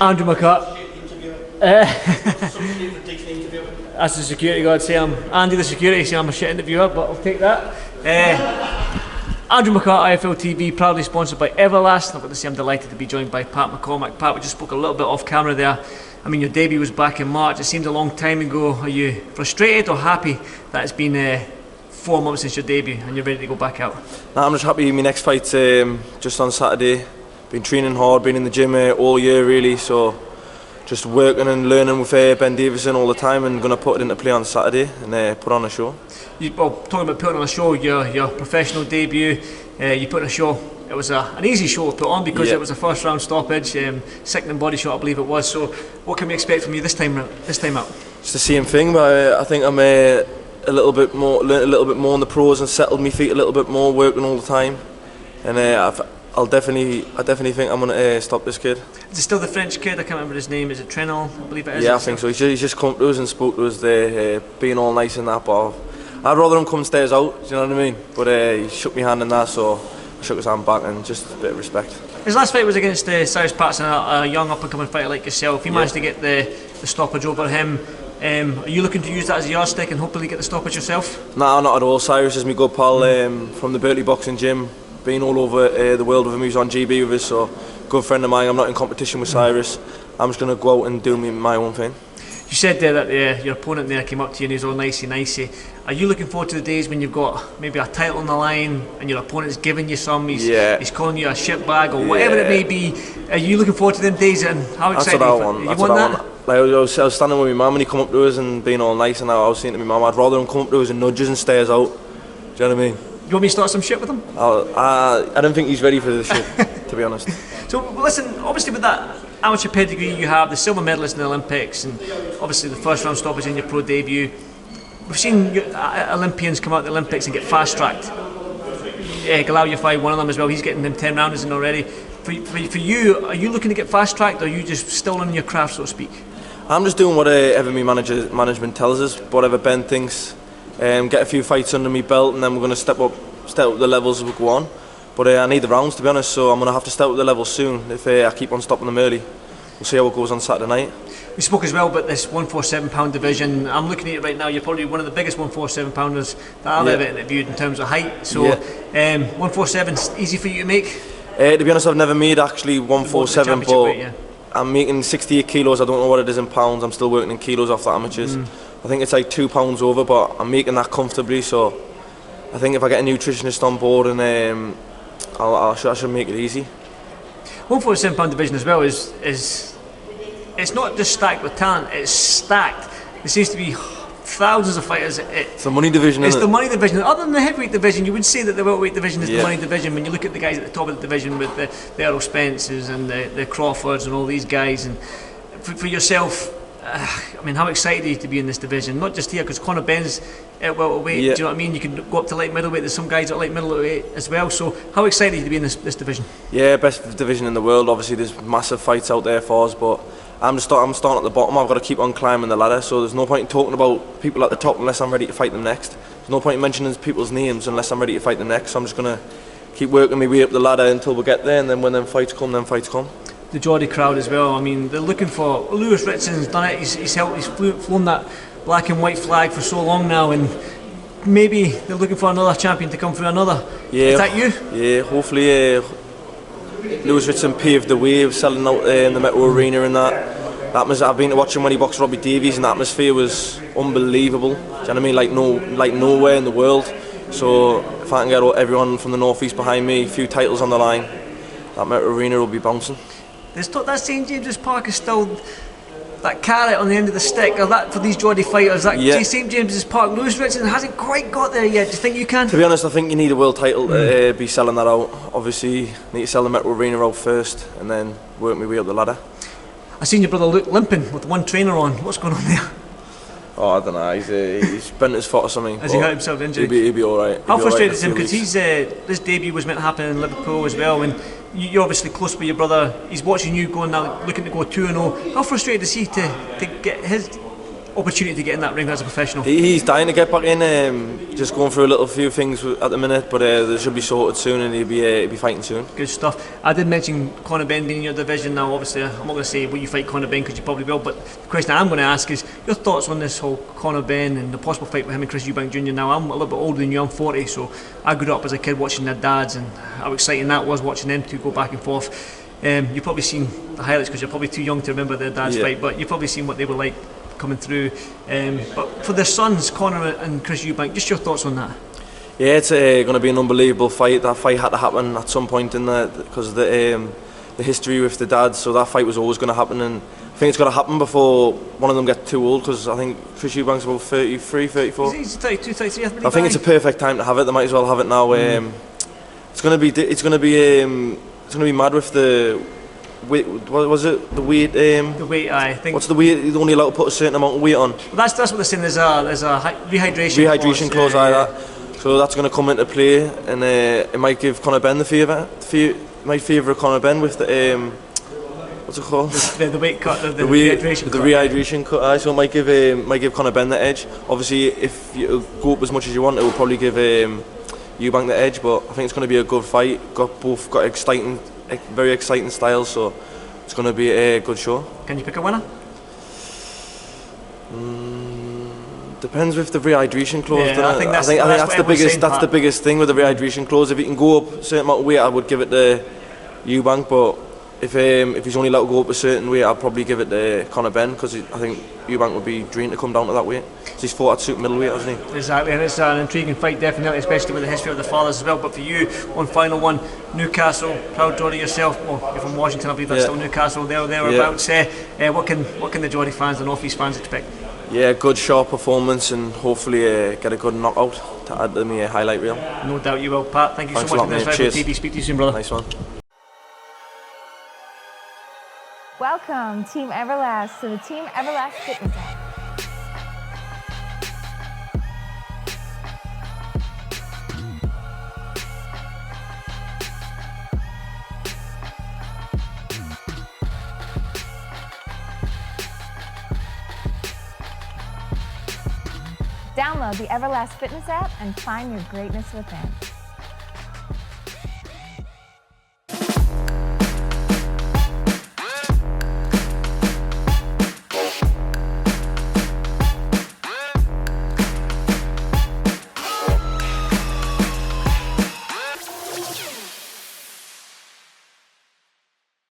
Andrew McCART. That's the security guard saying I'm Andy the security saying I'm a shit interviewer, but I'll take that. Andrew McCART, IFL TV, proudly sponsored by Everlast. I've got to say I'm delighted to be joined by Pat McCormack. Pat, we just spoke a little bit off camera there. I mean, your debut was back in March. It seems a long time ago. Are you frustrated or happy that it's been 4 months since your debut and you're ready to go back out? Nah, I'm just happy my next fight just on Saturday. Been training hard, been in the gym all year really, so just working and learning with Ben Davison all the time, and going to put it into play on Saturday and put on a show. Well, talking about putting on a show, your professional debut, you put on a show. It was an easy show to put on because it was a first round stoppage, sickening body shot I believe it was. So what can we expect from you this time out? It's the same thing, but I think I'm learned a little bit more on the pros and settled my feet a little bit more, working all the time, and I definitely think I'm going to stop this kid. Is it still the French kid? I can't remember his name. Is it Trenel? I believe it is. Yeah, I think so. He's just come to us and spoke to us there, being all nice and that, but I'd rather him come stairs out, do you know what I mean? But he shook my hand in that, so I shook his hand back, and just a bit of respect. His last fight was against Cyrus Patterson, a young up-and-coming fighter like yourself. You managed to get the stoppage over him. Are you looking to use that as a yardstick and hopefully get the stoppage yourself? Nah, not at all. Cyrus is my good pal from the Berkeley Boxing Gym. Been all over the world with him. He was on GB with us, so good friend of mine. I'm not in competition with Cyrus. I'm just going to go out and do my own thing. You said there that your opponent there came up to you and he was all nicey. Are you looking forward to the days when you've got maybe a title on the line and your opponent's giving you some, he's calling you a shit bag or whatever it may be? Are you looking forward to them days, and how excited are you? That's what I want. Like, I was standing with my mum and he come up to us and being all nice, and I was saying to my mum, I'd rather him come up to us and nudge us and stay us out. Do you know what I mean? You want me to start some shit with him? I don't think he's ready for this shit, to be honest. So listen, obviously with that amateur pedigree you have, the silver medalist in the Olympics, and obviously the first round stoppage in your pro debut, we've seen Olympians come out of the Olympics and get fast tracked. Galao, one of them as well, he's getting them 10 rounders in already. For you, are you looking to get fast tracked, or are you just still on your craft, so to speak? I'm just doing whatever my management tells us, whatever Ben thinks. Get a few fights under my belt, and then we're going to step up the levels as we go on. But I need the rounds, to be honest, so I'm going to have to step up the levels soon if I keep on stopping them early. We'll see how it goes on Saturday night. We spoke as well about this 147 pound division. I'm looking at it right now, you're probably one of the biggest 147 pounders that I've ever interviewed in terms of height. So 147 is easy for you to make? To be honest, I've never made actually 147, but weight, I'm making 68 kilos. I don't know what it is in pounds. I'm still working in kilos off the amateurs. I think it's like 2 pounds over, but I'm making that comfortably, so I think if I get a nutritionist on board, and I should make it easy. 147 pound division as well is it's not just stacked with talent, it's stacked. There seems to be thousands of fighters. It's the money division, isn't it? It's the money division. Other than the heavyweight division, you would say that the welterweight division is the money division. When you look at the guys at the top of the division with the Errol Spencers and the Crawfords and all these guys, and for yourself, I mean, how excited are you to be in this division? Not just here, because Conor Benn's at welterweight, do you know what I mean? You can go up to light middleweight, there's some guys at light middleweight as well, so how excited are you to be in this division? Yeah, best division in the world. Obviously there's massive fights out there for us, but I'm starting at the bottom. I've got to keep on climbing the ladder, so there's no point in talking about people at the top unless I'm ready to fight them next. There's no point in mentioning people's names unless I'm ready to fight them next, so I'm just going to keep working my way up the ladder until we get there, and then when them fights come, The Geordie crowd as well, I mean, they're looking for... Lewis Richardson's done it, he's flown that black and white flag for so long now, and maybe they're looking for another champion to come through another. Is that you? Yeah, hopefully Lewis Richardson paved the way of selling out in the Metro Arena, and that I've been to watch him when he boxed Robbie Davies, and the atmosphere was unbelievable. Do you know what I mean? Like nowhere in the world. So if I can get everyone from the North East behind me, a few titles on the line, that Metro Arena will be bouncing. That St James's Park is still that carrot on the end of the stick, or that for these Geordie fighters. St James's Park, Lewis Richardson hasn't quite got there yet. Do you think you can? To be honest, I think you need a world title to be selling that out. Obviously, you need to sell the Metro Arena out first, and then work my way up the ladder. I seen your brother Luke limping with one trainer on. What's going on there? Oh, I don't know. He's bent his foot or something. Has he hurt himself injured? He'll be all right. How frustrated is him? Because his debut was meant to happen in Liverpool as well, and you're obviously close with your brother. He's watching you going now, looking to go 2-0. How frustrated is he to get his opportunity to get in that ring as a professional? He's dying to get back in. Just going through a little few things at the minute, but they should be sorted soon, and he'll be fighting soon. Good stuff. I did mention Conor Benn being in your division. Now, obviously, I'm not going to say will you fight Conor Benn, because you probably will. But the question I'm going to ask is your thoughts on this whole Conor Benn and the possible fight with him and Chris Eubank Jr. Now, I'm a little bit older than you. I'm 40, so I grew up as a kid watching their dads, and how exciting that was watching them two go back and forth. You've probably seen the highlights because you're probably too young to remember their dad's fight, but you've probably seen what they were like coming through. But for their sons, Conor and Chris Eubank, just your thoughts on that? Yeah, it's going to be an unbelievable fight. That fight had to happen at some point in there because of the history with the dads. So that fight was always going to happen, and I think it's got to happen before one of them gets too old, because I think Chris Eubank's about 33, 34. He's 32, 33. I think it's a perfect time to have it. They might as well have it now. It's going to be mad with the weight. What was it? The weight. The weight. I think. What's the weight? You're only allowed to put a certain amount of weight on. Well, that's what they're saying. There's a rehydration clause. That. So that's going to come into play, and it might give Conor Benn the favour. Might favour Conor Benn with the what's it called? The weight cut. The rehydration. The rehydration cut. So it might give Conor Benn the edge. Obviously, if you go up as much as you want, it will probably give Eubank the edge. But I think it's going to be a good fight. Both got very exciting styles, so it's going to be a good show. Can you pick a winner? Depends with the rehydration clause. Yeah, I think that's the biggest thing with the rehydration clause. If he can go up a certain amount of weight, I would give it to Eubank. But if he's only allowed to go up a certain weight, I'd probably give it to Conor Benn, because I think Eubank would be dreaming to come down to that weight. So he's fought at super middleweight, hasn't he? Exactly, and it's an intriguing fight, definitely, especially with the history of the fathers as well. But for you, one final one, Newcastle, proud Geordie yourself. Well, you're from Washington, I believe that's still Newcastle. Thereabouts. What can the Geordie fans and North East fans expect? Yeah, good sharp performance, and hopefully get a good knockout to add to my highlight reel. No doubt you will, Pat. Thank you so much for this. FAVOUR TV. Speak to you soon, brother. Nice one. Welcome, Team Everlast, to the Team Everlast Fitness app. Download the Everlast Fitness app and find your greatness within.